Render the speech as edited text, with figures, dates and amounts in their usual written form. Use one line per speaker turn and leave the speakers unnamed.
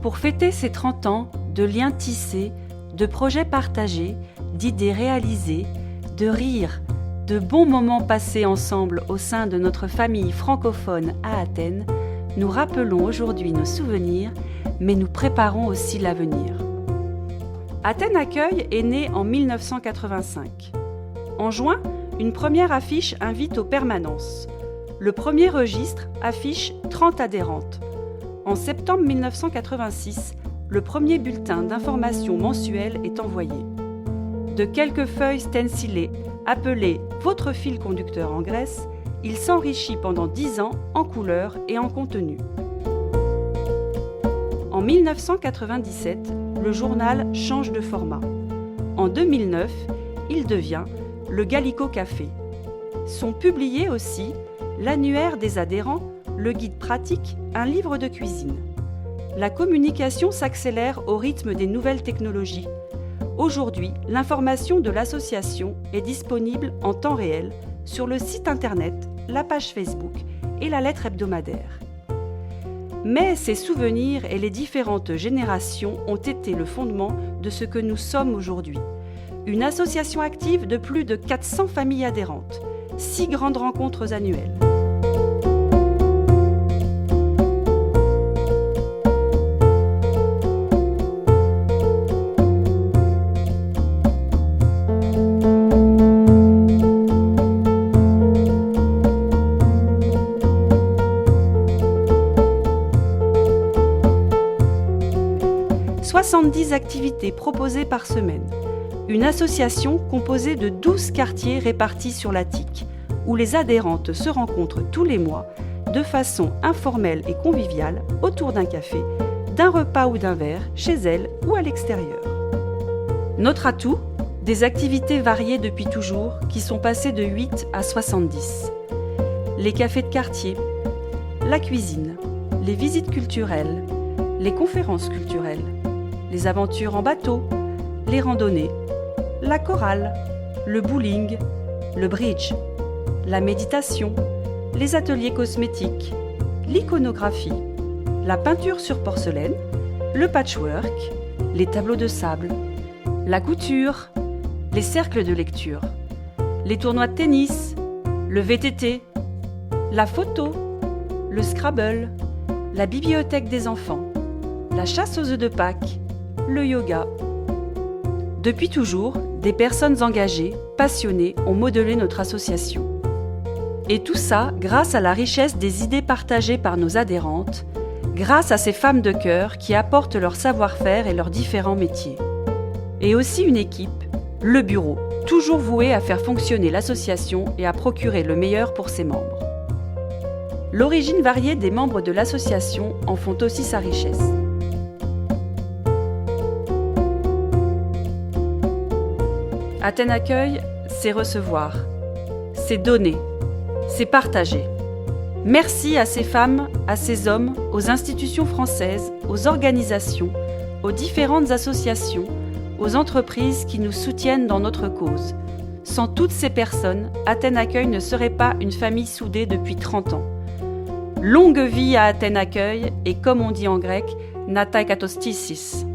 Pour fêter ses 30 ans, de liens tissés, de projets partagés, d'idées réalisées, de rires, de bons moments passés ensemble au sein de notre famille francophone à Athènes, nous rappelons aujourd'hui nos souvenirs, mais nous préparons aussi l'avenir. Athènes Accueil est né en 1985. En juin, une première affiche invite aux permanences. Le premier registre affiche 30 adhérentes. En septembre 1986, le premier bulletin d'information mensuel est envoyé. De quelques feuilles stencilées, appelées « Votre fil conducteur en Grèce », il s'enrichit pendant 10 ans en couleurs et en contenu. En 1997, le journal change de format. En 2009, il devient le Gallico Café. Sont publiés aussi l'annuaire des adhérents, le guide pratique, un livre de cuisine. La communication s'accélère au rythme des nouvelles technologies. Aujourd'hui, l'information de l'association est disponible en temps réel sur le site internet, la page Facebook et la lettre hebdomadaire. Mais ces souvenirs et les différentes générations ont été le fondement de ce que nous sommes aujourd'hui. Une association active de plus de 400 familles adhérentes, 6 grandes rencontres annuelles. « 70 activités proposées par semaine. Une association composée de 12 quartiers répartis sur l'Attique, où les adhérentes se rencontrent tous les mois, de façon informelle et conviviale, autour d'un café, d'un repas ou d'un verre, chez elles ou à l'extérieur. Notre atout, des activités variées depuis toujours, qui sont passées de 8 à 70. Les cafés de quartier, la cuisine, les visites culturelles, les conférences culturelles, les aventures en bateau, les randonnées, la chorale, le bowling, le bridge, la méditation, les ateliers cosmétiques, l'iconographie, la peinture sur porcelaine, le patchwork, les tableaux de sable, la couture, les cercles de lecture, les tournois de tennis, le VTT, la photo, le Scrabble, la bibliothèque des enfants, la chasse aux œufs de Pâques, le yoga. Depuis toujours, des personnes engagées, passionnées ont modelé notre association. Et tout ça grâce à la richesse des idées partagées par nos adhérentes, grâce à ces femmes de cœur qui apportent leur savoir-faire et leurs différents métiers. Et aussi une équipe, le bureau, toujours voué à faire fonctionner l'association et à procurer le meilleur pour ses membres. L'origine variée des membres de l'association en font aussi sa richesse. Athènes Accueil, c'est recevoir, c'est donner, c'est partager. Merci à ces femmes, à ces hommes, aux institutions françaises, aux organisations, aux différentes associations, aux entreprises qui nous soutiennent dans notre cause. Sans toutes ces personnes, Athènes Accueil ne serait pas une famille soudée depuis 30 ans. Longue vie à Athènes Accueil et comme on dit en grec, Natai Katostisis.